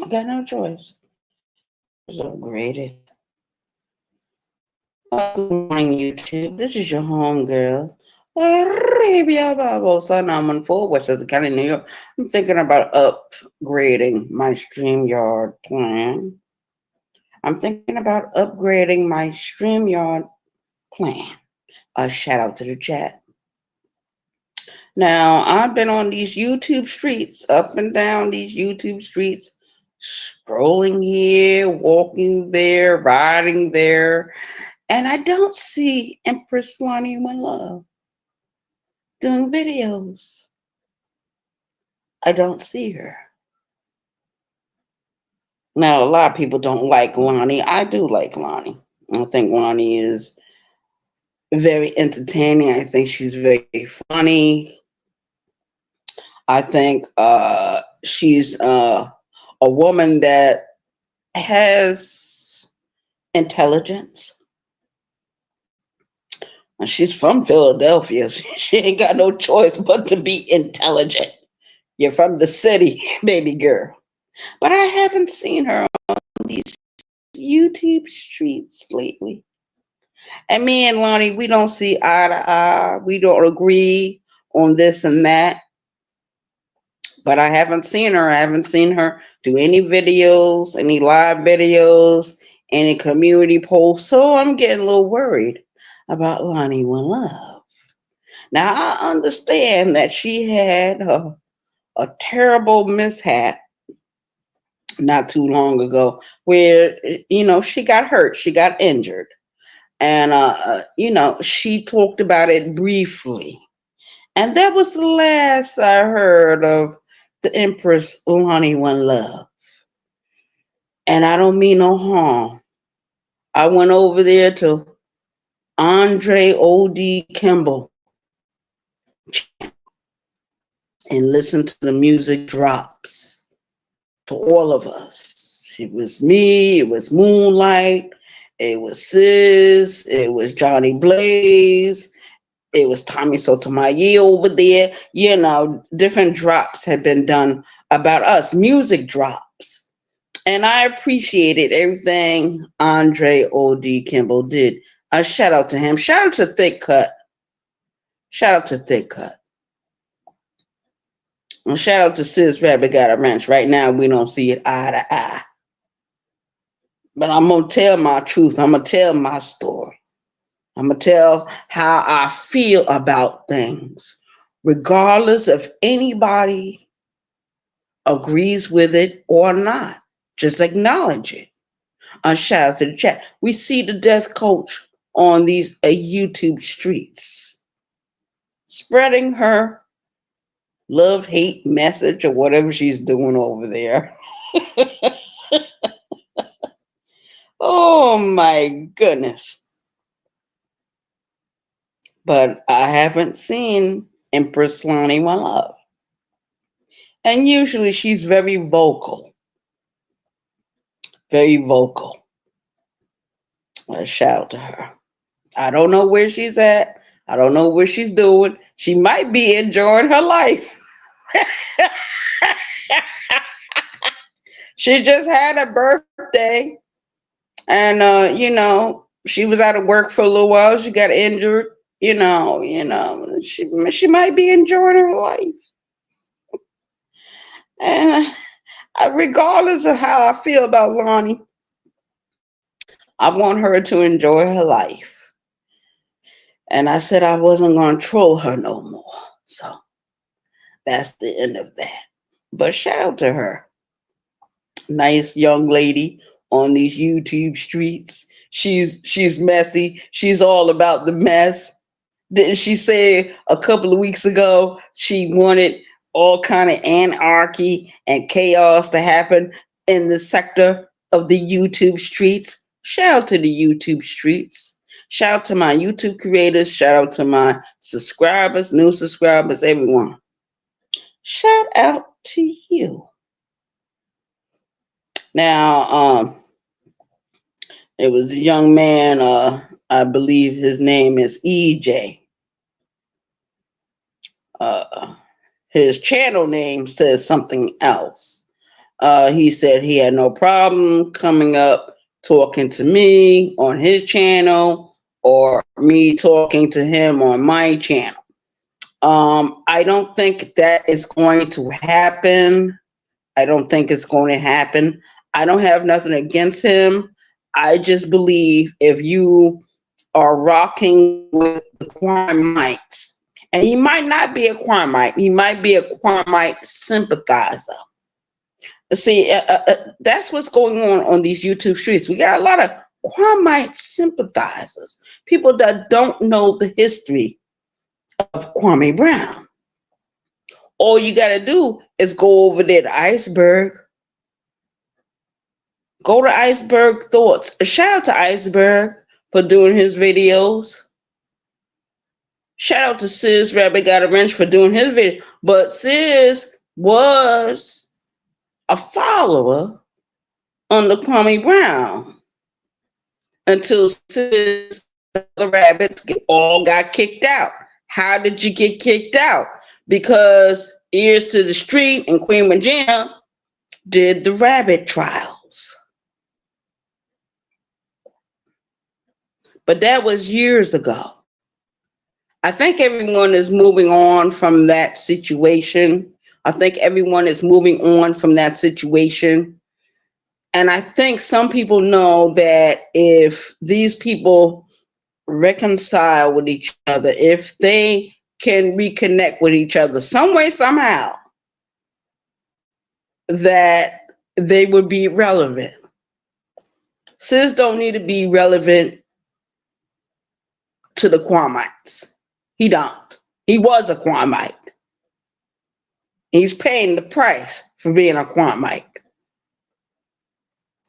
I got no choice. It's upgraded. Good morning, YouTube. This is your home girl, Arabia Bible Son. I'm on Fort Westchester County, New York. I'm thinking about upgrading my StreamYard plan. I'm thinking about upgrading my StreamYard plan. A shout out to the chat. Now, I've been on these YouTube streets, up and down these YouTube streets, scrolling here, walking there, riding there, and I don't see Empress Lonnie One Love doing videos. I don't see her. Now, a lot of people don't like Lonnie. I do like Lonnie. I think Lonnie is very entertaining. I think she's very funny. I think she's a woman that has intelligence. She's from Philadelphia. She ain't got no choice but to be intelligent. You're from the city, baby girl. But I haven't seen her on these YouTube streets lately. And me and Lonnie, we don't see eye to eye. We don't agree on this and that. But I haven't seen her. I haven't seen her do any videos, any live videos, any community posts. So I'm getting a little worried about Lonnie One Love. Now I understand that she had a terrible mishap not too long ago where she got hurt, she got injured, and she talked about it briefly, and that was the last I heard of the Empress Lonnie One Love. And I don't mean no harm. I went over there to Andre O.D. Kimball and listened to the music drops for all of us. It was me, it was Moonlight, it was Sis, it was Johnny Blaze, it was Tommy Sotomayor over there. Different drops had been done about us, music drops. And I appreciated everything Andre O.D. Kimball did. A shout out to him. Shout out to Thick Cut. Shout out to Thick Cut. And shout out to Sis Rabbit Got a Ranch. Right now, we don't see it eye to eye. But I'm going to tell my truth. I'm going to tell my story. I'm going to tell how I feel about things, regardless if anybody agrees with it or not. Just acknowledge it. A shout out to the chat. We see the death coach on these YouTube streets, spreading her love hate message or whatever she's doing over there. Oh my goodness. But I haven't seen Empress Lonnie One Love. And usually she's very vocal. Very vocal. A shout out to her. I don't know where she's at. I don't know what she's doing. She might be enjoying her life. She just had a birthday. And she was out of work for a little while. She got injured. She might be enjoying her life. And regardless of how I feel about Lonnie, I want her to enjoy her life. And I said I wasn't going to troll her no more. So that's the end of that. But shout out to her. Nice young lady on these YouTube streets. She's messy. She's all about the mess. Didn't she say a couple of weeks ago she wanted all kind of anarchy and chaos to happen in the sector of the YouTube streets? Shout out to the YouTube streets. Shout out to my YouTube creators. Shout out to my subscribers, new subscribers, everyone. Shout out to you. Now, it was a young man, I believe his name is EJ. His channel name says something else. He said he had no problem coming up talking to me on his channel or me talking to him on my channel. I don't think that is going to happen. I don't think it's going to happen. I don't have nothing against him. I just believe if you are rocking with the Quamite, and he might not be a Quamite, he might be a Quamite sympathizer. See, that's what's going on these YouTube streets. We got a lot of Quamite sympathizers, people that don't know the history of Kwame Brown. All you got to do is go over there to Iceberg. Go to Iceberg Thoughts. Shout out to Iceberg for doing his videos. Shout out to Sis Rabbit Got a Wrench for doing his video. But Sis was a follower on the Kwame Brown until Sis the rabbits all got kicked out. How did you get kicked out? Because Ears to the Street and Queen Regina did the rabbit trials. But that was years ago. I think everyone is moving on from that situation. I think everyone is moving on from that situation. And I think some people know that if these people reconcile with each other, if they can reconnect with each other some way, somehow, that they would be relevant. Sis don't need to be relevant to the Quamites. He don't. He was a Quamite. He's paying the price for being a Quamite.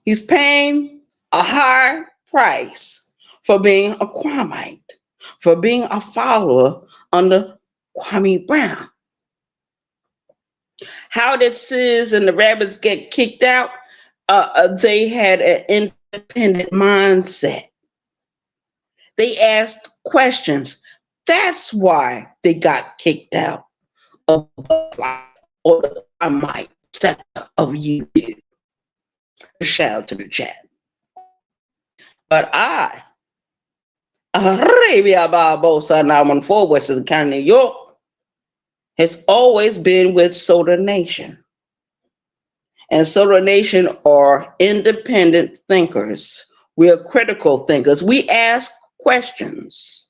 He's paying a high price for being a Quamite, for being a follower under Kwame Brown. How did Sis and the rabbits get kicked out? They had an independent mindset. They asked questions. That's why they got kicked out of the Kwamite sector of YouTube. Shout out to the chat. But Arabia Barbosa 914, which is the county of New York, has always been with Soda Nation. And Soda Nation are independent thinkers. We are critical thinkers. We ask questions.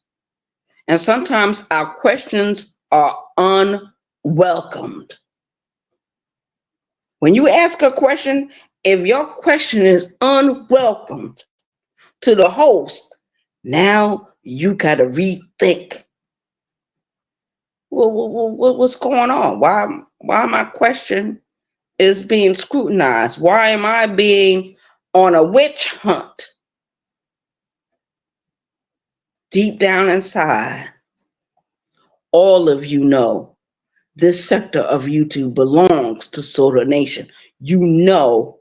And sometimes our questions are unwelcomed. When you ask a question, if your question is unwelcomed to the host, now you got to rethink. What's going on? Why my question is being scrutinized? Why am I being on a witch hunt? Deep down inside, all of you know this sector of YouTube belongs to Soda Nation. You know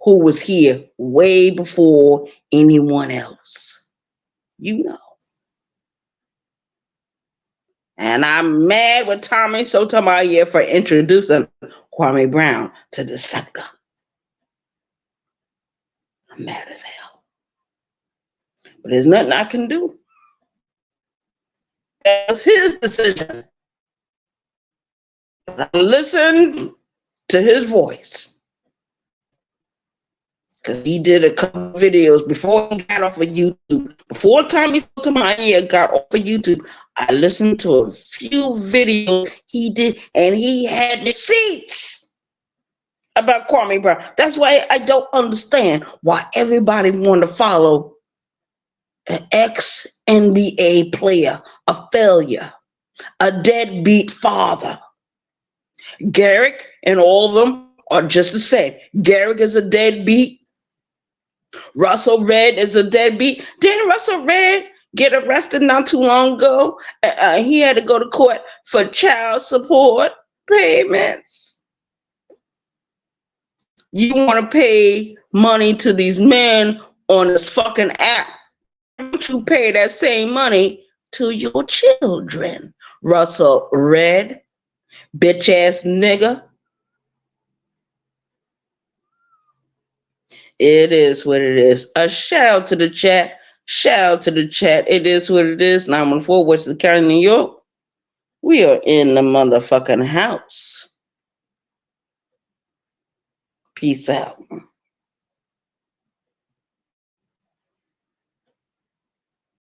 who was here way before anyone else. You know. And I'm mad with Tommy Sotomayor for introducing Kwame Brown to the sector. I'm mad as hell. But there's nothing I can do. That's his decision. I listen to his voice. Because he did a couple of videos before he got off of YouTube. Before Tommy Sotomayor got off of YouTube, I listened to a few videos he did, and he had receipts about Kwame Brown. That's why I don't understand why everybody want to follow an ex-NBA player, a failure, a deadbeat father. Garrick and all of them are just the same. Garrick is a deadbeat. Russell Red is a deadbeat. Didn't Russell Red get arrested not too long ago? He had to go to court for child support payments. You want to pay money to these men on this fucking app. Why don't you pay that same money to your children? Russell Red, bitch ass nigga. It is what it is. A shout out to the chat. Shout out to the chat. It is what it is. 914 Western County, New York. We are in the motherfucking house. Peace out.